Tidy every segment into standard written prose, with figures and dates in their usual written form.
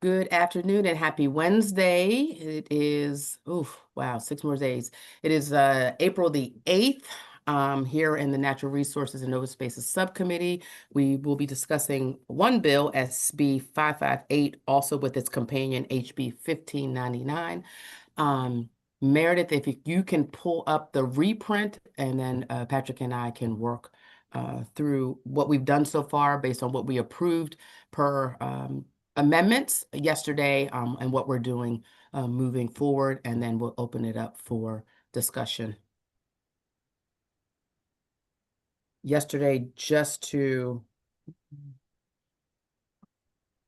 Good afternoon and happy Wednesday. It is, wow, 6 more days. It is April the 8th. Here in the Natural Resources and Open Spaces Subcommittee, we will be discussing one bill, SB 558, also with its companion HB 1599. Meredith, if you can pull up the reprint, and then Patrick and I can work through what we've done so far based on what we approved per amendments yesterday, and what we're doing moving forward, and then we'll open it up for discussion. Yesterday, just to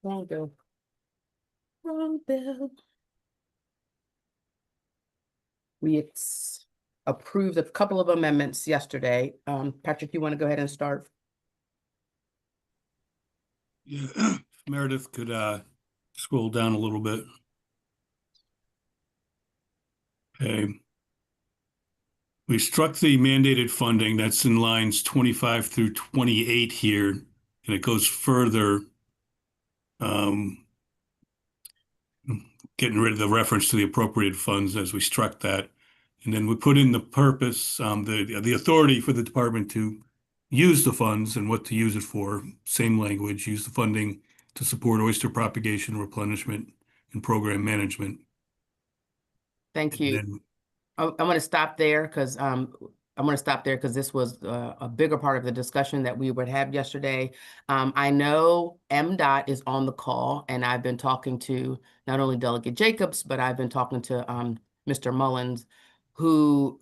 wrong bill. We approved a couple of amendments yesterday. Patrick, you want to go ahead and start? Yeah. Meredith could scroll down a little bit. Okay. We struck the mandated funding. That's in lines 25 through 28 here, and it goes further, getting rid of the reference to the appropriated funds as we struck that. And then we put in the purpose, the authority for the department to use the funds and what to use it for. Same language, use the funding to support oyster propagation, replenishment, and program management. Thank you. I want to stop there because this was a bigger part of the discussion that we would have yesterday. I know MDOT is on the call, and I've been talking to not only Delegate Jacobs, but I've been talking to Mr. Mullins, who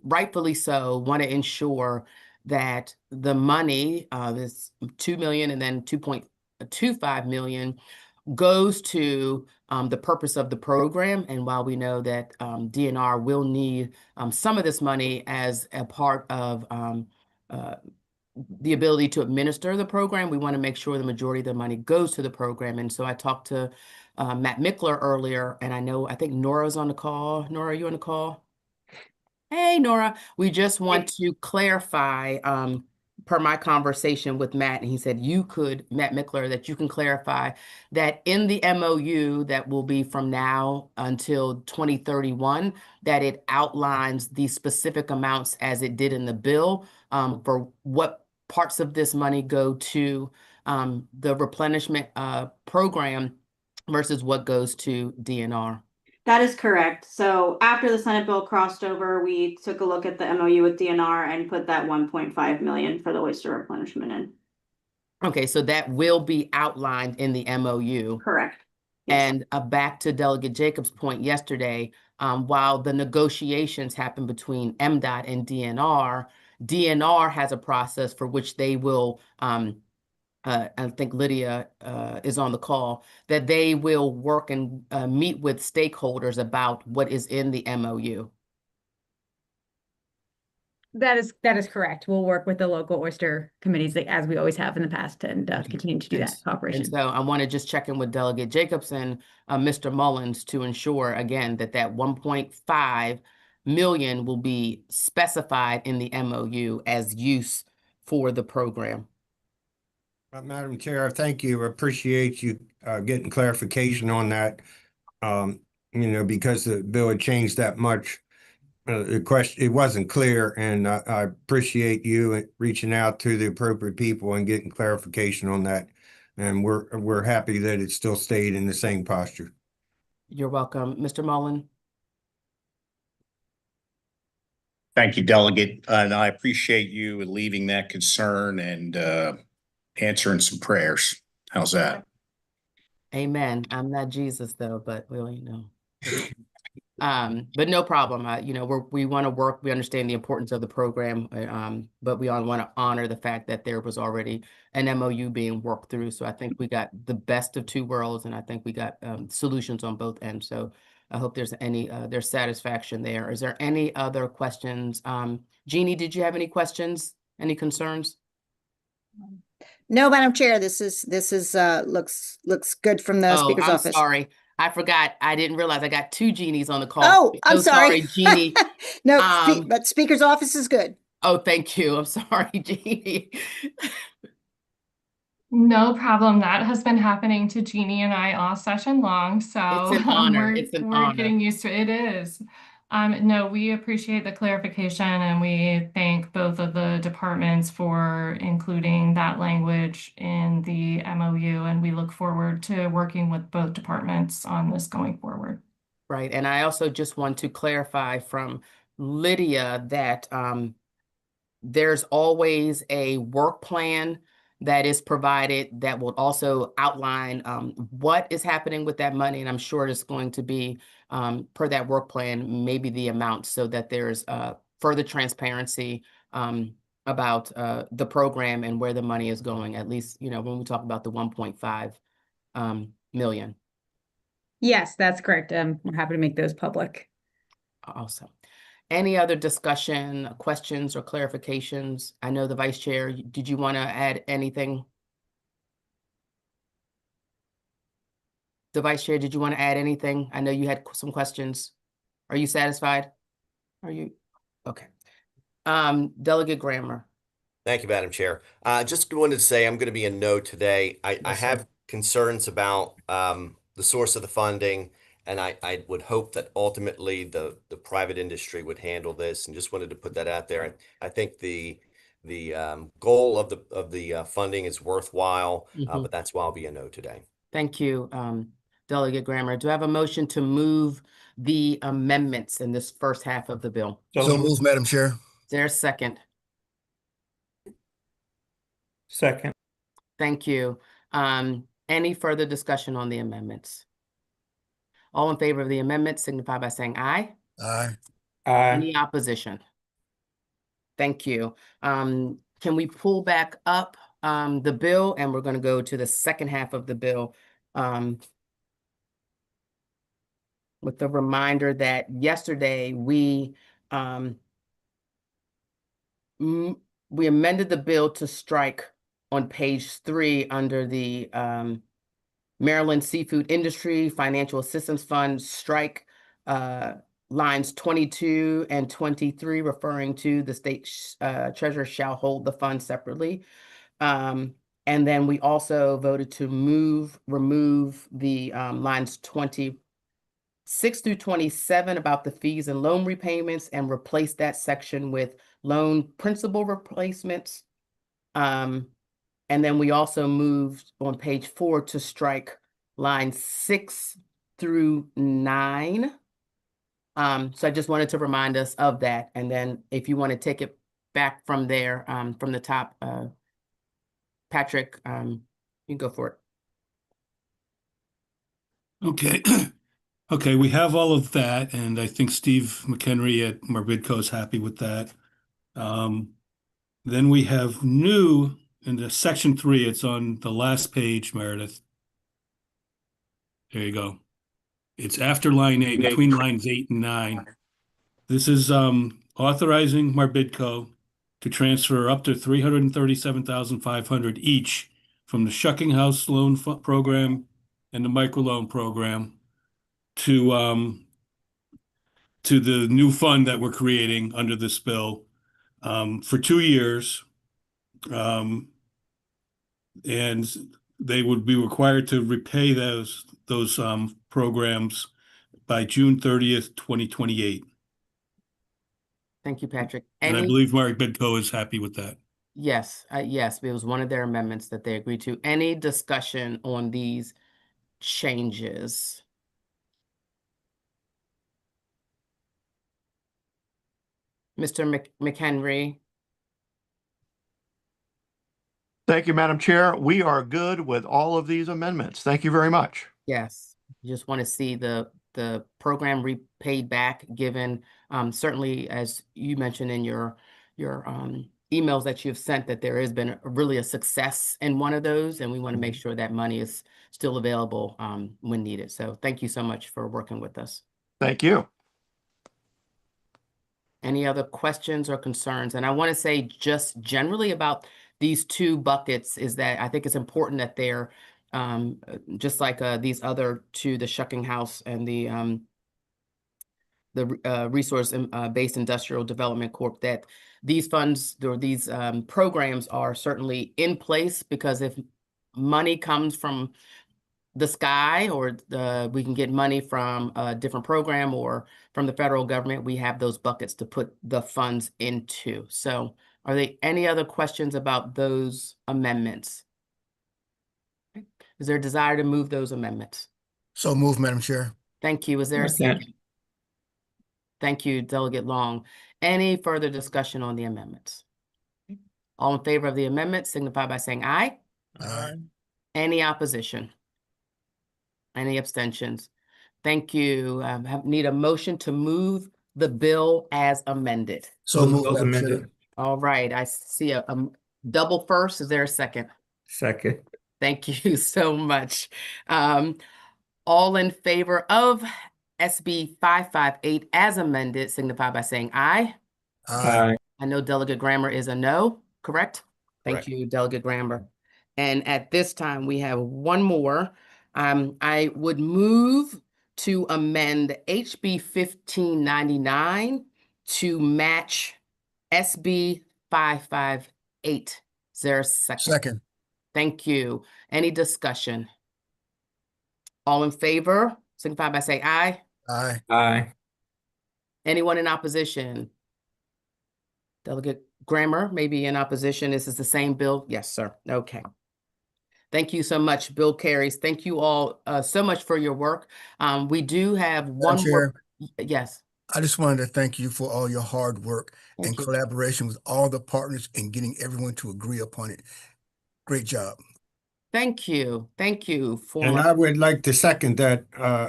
rightfully so want to ensure that the money, this $2 million and then $2.25 million, goes to the purpose of the program. And while we know that DNR will need some of this money as a part of the ability to administer the program, we want to make sure the majority of the money goes to the program. And so I talked to Matt Mickler earlier, and I think Nora's on the call. Nora, are you on the call? Hey, Nora. We just want to clarify, per my conversation with Matt, and he said Matt Mickler, that you can clarify that in the MOU that will be from now until 2031, that it outlines the specific amounts as it did in the bill, for what parts of this money go to the replenishment program versus what goes to DNR. That is correct. So after the Senate bill crossed over, we took a look at the MOU with DNR and put that 1.5 million for the oyster replenishment in. Okay, so that will be outlined in the MOU. Correct. Yes. And back to Delegate Jacobs' point yesterday, while the negotiations happen between MDOT and DNR has a process for which they will, I think Lydia is on the call, that they will work and meet with stakeholders about what is in the MOU. That is correct. We'll work with the local oyster committees as we always have in the past, and continue to do that cooperation. And so I want to just check in with Delegate Jacobs and Mr. Mullins to ensure again that 1.5 million will be specified in the MOU as use for the program. Madam Chair, thank you. I appreciate you getting clarification on that. Because the bill had changed that much, it wasn't clear, and I appreciate you reaching out to the appropriate people and getting clarification on that. And we're happy that it still stayed in the same posture. You're welcome, Mr. Mullen. Thank you, Delegate, and I appreciate you leaving that concern and answering some prayers. How's that? Amen. I'm not Jesus though, but but no problem. We want to work. We understand the importance of the program, but we all want to honor the fact that there was already an MOU being worked through. So I think we got the best of two worlds, and I think we got solutions on both ends. So I hope there's satisfaction there. Is there any other questions? Jeannie, did you have any questions? Any concerns? No, Madam Chair, this is looks good from the Speaker's office. Sorry. I forgot. I didn't realize I got two Jeannies on the call. Oh, I'm sorry. Jeannie. No, but Speaker's office is good. Oh, thank you. I'm sorry, Jeannie. No problem. That has been happening to Jeannie and I all session long. So It's an honor. It's an we're honor. getting used to it. It is. No, we appreciate the clarification and we thank both of the departments for including that language in the MOU. And we look forward to working with both departments on this going forward. Right. And I also just want to clarify from Lydia that there's always a work plan that is provided that will also outline what is happening with that money. And I'm sure it's going to be per that work plan, maybe the amount, so that there's further transparency about the program and where the money is going, at least, you know, when we talk about the 1.5 million. Yes, that's correct. We're happy to make those public. Awesome. Any other discussion, questions, or clarifications? I know the vice chair, did you want to add anything? The vice chair, did you want to add anything? I know you had some questions. Are you satisfied? Are you? Okay. Delegate Grammer. Thank you, Madam Chair. Just wanted to say I'm going to be a no today. I Yes, sir. have concerns about the source of the funding, and I would hope that ultimately the private industry would handle this, and just wanted to put that out there. I think the goal of the funding is worthwhile, but that's why I'll be a no today. Thank you, Delegate Grammer. Do I have a motion to move the amendments in this first half of the bill? So move, Madam Chair. Is there a second? Second. Thank you. Any further discussion on the amendments? All in favor of the amendment signify by saying aye. Aye. Any opposition? Thank you. Can we pull back up the bill, and we're going to go to the second half of the bill with the reminder that yesterday we amended the bill to strike on page 3 under the Maryland Seafood Industry Financial Assistance Fund, strike lines 22 and 23, referring to the state treasurer shall hold the fund separately. And then we also voted to remove the lines 26 through 27 about the fees and loan repayments, and replace that section with loan principal replacements. And then we also moved on page 4 to strike lines 6 through 9. So I just wanted to remind us of that. And then if you want to take it back from there, from the top, Patrick, you can go for it. Okay. Okay, we have all of that, and I think Steve McHenry at Marbidco is happy with that. Then we have new in the section 3. It's on the last page, Meredith. There you go. It's after line 8, between lines 8 and 9. This is authorizing Marbidco to transfer up to $337,500 each from the Shucking House Loan Program and the Microloan Program to the new fund that we're creating under this bill for 2 years. And they would be required to repay those programs by June 30th, 2028. Thank you, Patrick. And I believe Marbidco is happy with that. Yes, yes, it was one of their amendments that they agreed to. Any discussion on these changes? Mr. McHenry? Thank you, Madam Chair. We are good with all of these amendments. Thank you very much. Yes, you just want to see the program repaid back, given certainly, as you mentioned in your emails that you've sent, that there has been really a success in one of those, and we want to make sure that money is still available when needed. So thank you so much for working with us. Thank you. Any other questions or concerns? And I want to say just generally about these two buckets is that I think it's important that they're just like these other two, the Shucking House and the Resource-Based Industrial Development Corp., that these funds or these programs are certainly in place, because if money comes from the sky, or we can get money from a different program or from the federal government, we have those buckets to put the funds into. So are there any other questions about those amendments? Is there a desire to move those amendments? So move, Madam Chair. Thank you. Is there a second? Thank you, Delegate Long. Any further discussion on the amendments? All in favor of the amendment signify by saying aye. Aye. Any opposition? Any abstentions? Thank you. Need a motion to move the bill as amended. So move, Madam Chair. All right, I see a double first. Is there a second? Second. Thank you so much. All in favor of SB 558 as amended signify by saying aye. Aye. I know Delegate Grammer is a no, correct? Thank Correct. you, Delegate Grammer. And at this time, we have one more. I would move to amend HB 1599 to match SB 558. Is there a second? Second. Thank you. Any discussion? All in favor, signify by saying aye. Aye. Aye. Anyone in opposition? Delegate Grammer may be in opposition. This is the same bill? Yes, sir. Okay. Thank you so much, Bill carries. Thank you all so much for your work. We do have one more. Yes. I just wanted to thank you for all your hard work and Thank you. collaboration with all the partners and getting everyone to agree upon it. Great job. Thank you. Thank you for And I would like to second that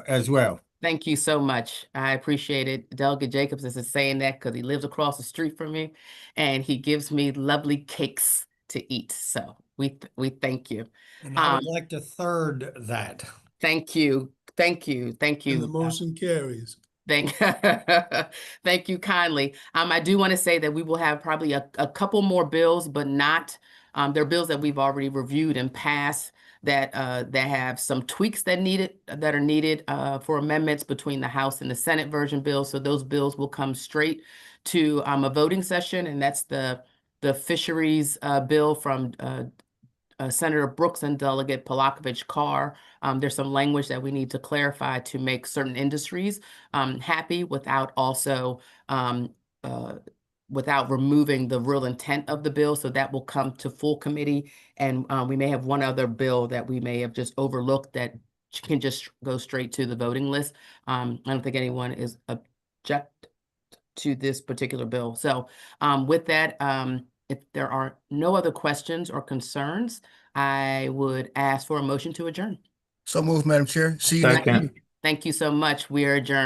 as well. Thank you so much. I appreciate it. Delegate Jacobs is saying that because he lives across the street from me and he gives me lovely cakes to eat. So we thank you. And I would like to third that. Thank you. Thank you. Thank you. And the motion carries. Thank you kindly. I do want to say that we will have probably a couple more bills, but not, they're bills that we've already reviewed and passed that have some tweaks that are needed for amendments between the House and the Senate version bill. So those bills will come straight to a voting session, and that's the fisheries bill from Senator Brooks and Delegate Polakovich-Carr. There's some language that we need to clarify to make certain industries happy without also without removing the real intent of the bill. So that will come to full committee. And we may have one other bill that we may have just overlooked that can just go straight to the voting list. I don't think anyone is object to this particular bill. So with that, if there are no other questions or concerns, I would ask for a motion to adjourn. So move, Madam Chair. See you next Second. week. Thank you so much. We are adjourned.